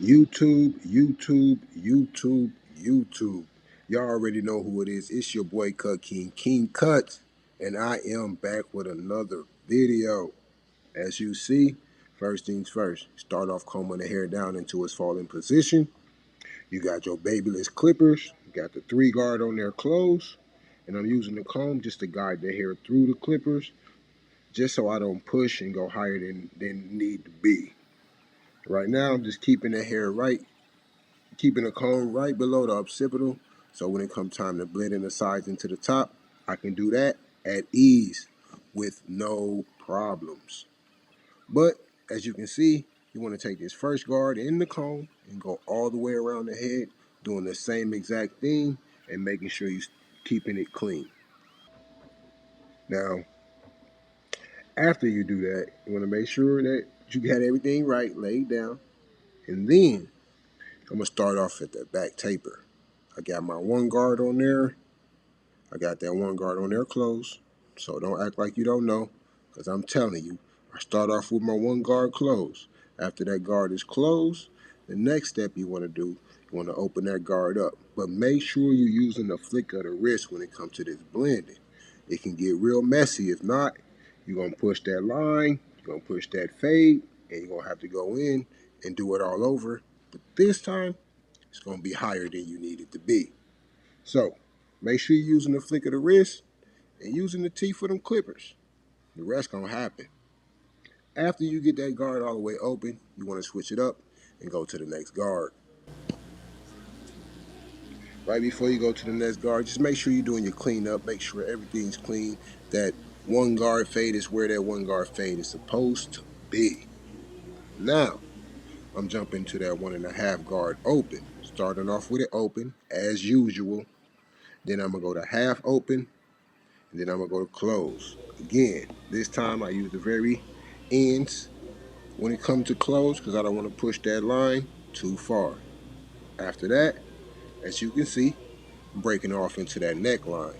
YouTube. Y'all already know who it is. It's your boy Cut King, King Cuts, and I am back with another video. As you see, first things first, start off combing the hair down into its falling position. You got your babyless clippers, you got the 3 guard on there closed, and I'm using the comb just to guide the hair through the clippers, just so I don't push and go higher than need to be. Right now, I'm just keeping the hair right, keeping the comb right below the occipital, so when it comes time to blend in the sides into the top, I can do that at ease with no problems. But as you can see, you want to take this first guard in the comb and go all the way around the head, doing the same exact thing and making sure you're keeping it clean. Now, after you do that, you want to make sure that you got everything right, laid down, and then I'm gonna start off at the back taper. I got my 1 guard on there. I got that 1 guard on there closed. So don't act like you don't know, because I'm telling you, I start off with my 1 guard closed. After that guard is closed, the next step you want to do, you want to open that guard up. But make sure you're using the flick of the wrist when it comes to this blending. It can get real messy. If not, you're going to push that line, you're going to push that fade, and you're going to have to go in and do it all over. But this time, it's going to be higher than you need it to be. So make sure you're using the flick of the wrist and using the teeth for them clippers. The rest gonna happen. After you get that guard all the way open, you want to switch it up and go to the next guard. Right before you go to the next guard, just make sure you're doing your cleanup. Make sure everything's clean. That 1 guard fade is where that 1 guard fade is supposed to be. Now, I'm jumping to that 1.5 guard open. Starting off with it open, as usual. Then I'm gonna go to half open, and then I'm gonna go to close. Again, this time I use the very ends when it comes to close, because I don't want to push that line too far. After that, as you can see, I'm breaking off into that neckline.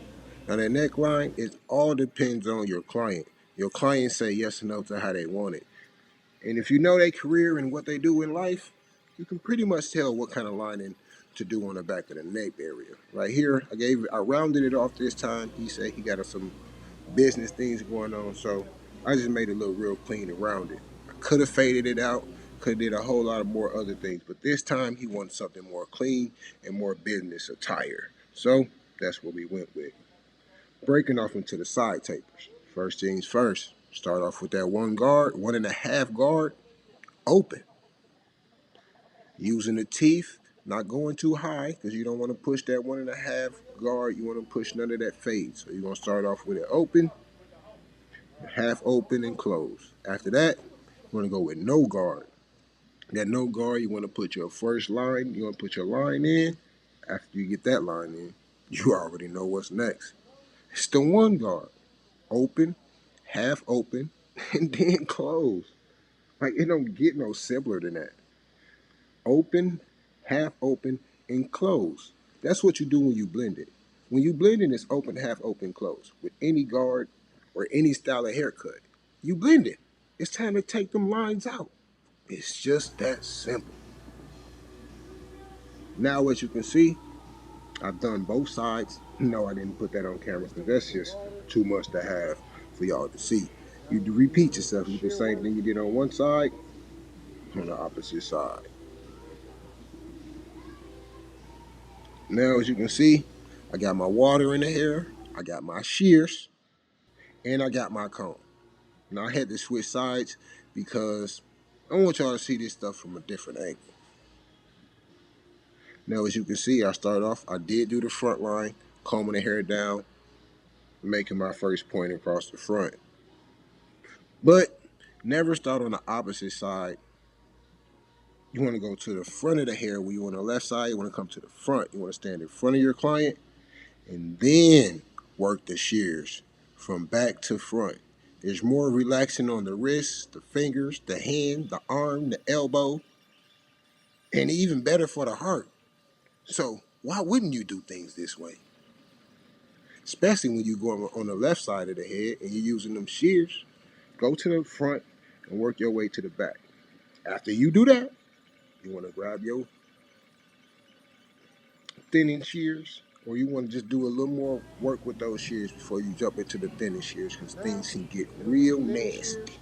Now that neckline, it all depends on your client. Your client say yes or no to how they want it. And if you know their career and what they do in life, you can pretty much tell what kind of lining to do on the back of the neck area. Right here, I rounded it off this time. He said he got some business things going on, so I just made it look real clean and rounded. I could have faded it out, could have did a whole lot of more other things, but this time he wanted something more clean and more business attire. So that's what we went with. Breaking off into the side tapers. First things first, start off with that 1 guard, 1.5 guard, open. Using the teeth, not going too high because you don't want to push that 1.5 guard. You want to push none of that fade. So you're going to start off with it open, half open and closed. After that, you want to go with no guard. That no guard, you want to put your first line, you want to put your line in. After you get that line in, you already know what's next. It's the 1 guard. Open, half open, and then close. Like, it don't get no simpler than that. Open, half open, and close. That's what you do when you blend it. When you blend it, it's open, half open, close. With any guard or any style of haircut, you blend it. It's time to take them lines out. It's just that simple. Now, as you can see, I've done both sides. No, I didn't put that on camera because that's just too much to have for y'all to see. You repeat yourself. You do the same thing you did on one side, on the opposite side. Now, as you can see, I got my water in the hair, I got my shears, and I got my comb. Now, I had to switch sides because I want y'all to see this stuff from a different angle. Now, as you can see, I started off, I did do the front line, combing the hair down, making my first point across the front. But never start on the opposite side. You want to go to the front of the hair. When you're on the left side, you want to come to the front. You want to stand in front of your client and then work the shears from back to front. There's more relaxing on the wrist, the fingers, the hand, the arm, the elbow, and even better for the heart. So why wouldn't you do things this way? Especially when you go on the left side of the head and you're using them shears. Go to the front and work your way to the back. After you do that, You want to grab your thinning shears, or you want to just do a little more work with those shears before you jump into the thinning shears, because things can get real nasty.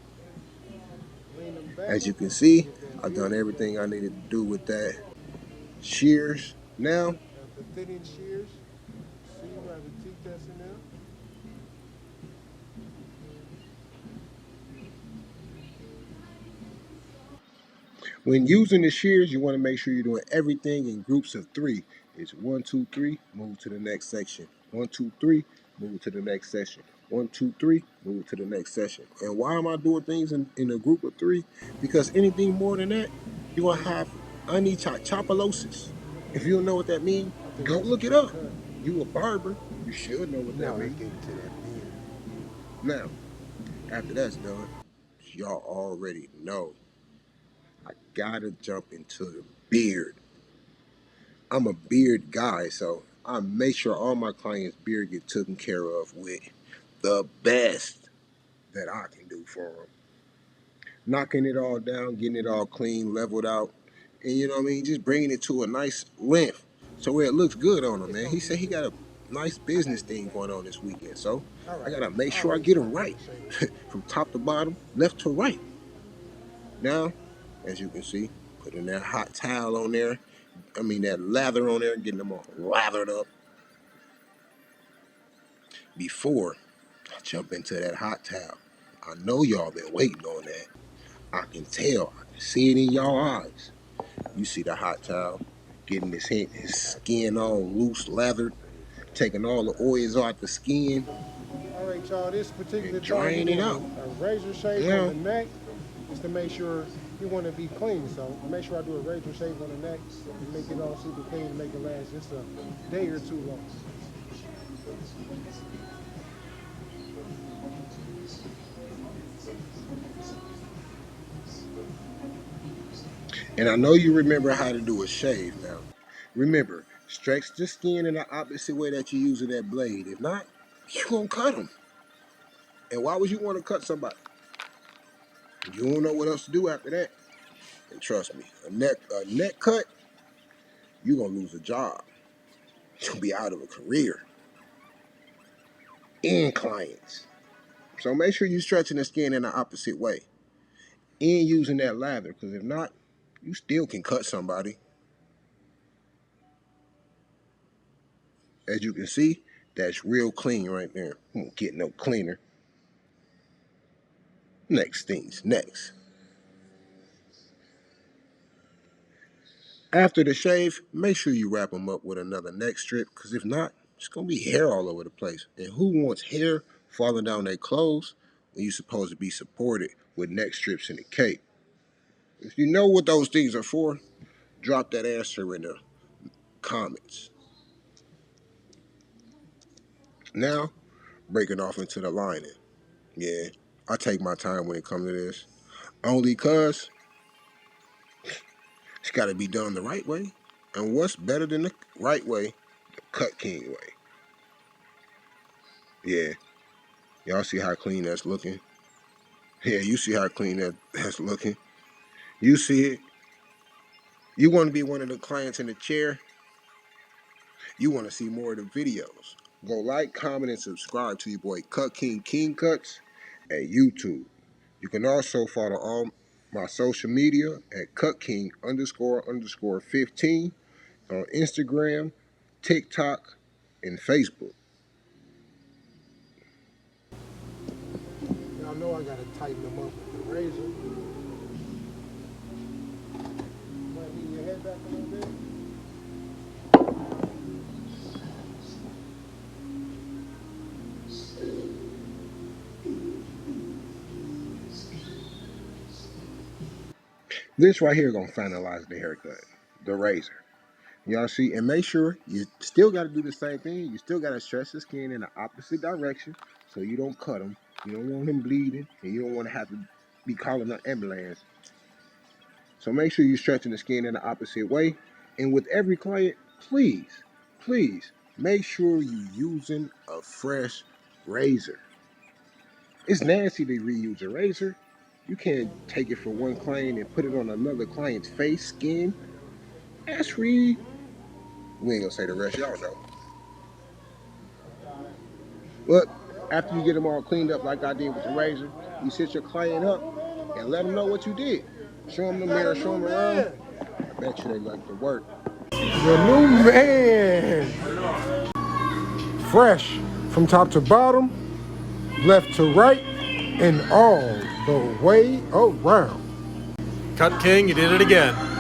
As you can see, I've done everything I needed to do with that shears. Now, the thinning shears. See, you have the teeth that's in there. when using the shears, you want to make sure you're doing everything in groups of three. It's 1, 2, 3, move to the next section. 1, 2, 3, move to the next section. 1, 2, 3, move to the next section. And why am I doing things in a group of three? Because anything more than that, you're going to have chopolosis. If you don't know what that means, go look it up. You a barber, you should know what that Now let's means. get into that beard. Now, after that's done, y'all already know I gotta jump into the beard. I'm a beard guy, so I make sure all my clients' beard get taken care of with the best that I can do for them. Knocking it all down, getting it all clean, leveled out, and you know what I mean, just bringing it to a nice length so where it looks good on him, man. He said he got a nice business thing going on this weekend, so I gotta make sure I get him right from top to bottom, left to right. Now, as you can see, putting that hot towel on there, that lather on there, getting them all lathered up before I jump into that hot towel. I know y'all been waiting on that. I can tell. I can see it in y'all eyes. You see the hot towel, getting his skin all loose, lathered, taking all the oils out the skin, All right, y'all. This particular and time we're drying it doing out. a razor shave on Now, the neck, just to make sure you want to be clean. So make sure I do a razor shave on the neck and make it all super clean and make it last just a day or two long. and I know you remember how to do a shave now. Remember, stretch the skin in the opposite way that you're using that blade. If not, you gonna cut them. And why would you want to cut somebody? You don't know what else to do after that. And trust me, a neck cut, you're gonna lose a job. You'll be out of a career and clients. So make sure you're stretching the skin in the opposite way and using that lather, because if not, you still can cut somebody. As you can see, that's real clean right there. Won't get no cleaner. Next things next. After the shave, make sure you wrap them up with another neck strip, because if not, it's going to be hair all over the place. And who wants hair falling down their clothes when you're supposed to be supported with neck strips and a cape? If you know what those things are for, drop that answer in the comments. Now, breaking off into the lining. Yeah, I take my time when it comes to this. Only cause it's got to be done the right way. And what's better than the right way? The Cut King way. Yeah, y'all see how clean that's looking? Yeah, you see how clean that's looking. You see it. You want to be one of the clients in the chair. You want to see more of the videos. Go like, comment, and subscribe to your boy Cut King King Cuts at YouTube. You can also follow all my social media at Cut King __ 15 on Instagram, TikTok, and Facebook. Y'all know I gotta tighten them up with the razor. Might lean your head back a little bit. This right here gonna finalize the haircut, the razor. Y'all see, and make sure you still got to do the same thing. You still got to stretch the skin in the opposite direction so you don't cut them. You don't want him bleeding, and you don't want to have to be calling an ambulance. So make sure you're stretching the skin in the opposite way. And with every client, please, please make sure you're using a fresh razor. It's nasty to reuse a razor, You can't take it from one client and put it on another client's face, skin. That's we ain't gonna say the rest, y'all know. But after you get them all cleaned up like I did with the razor, you sit your client up and let them know what you did. Show them the mirror, show them around. I bet you they like the work. The new man. Fresh from top to bottom, left to right, and all the way around. Cut King, you did it again.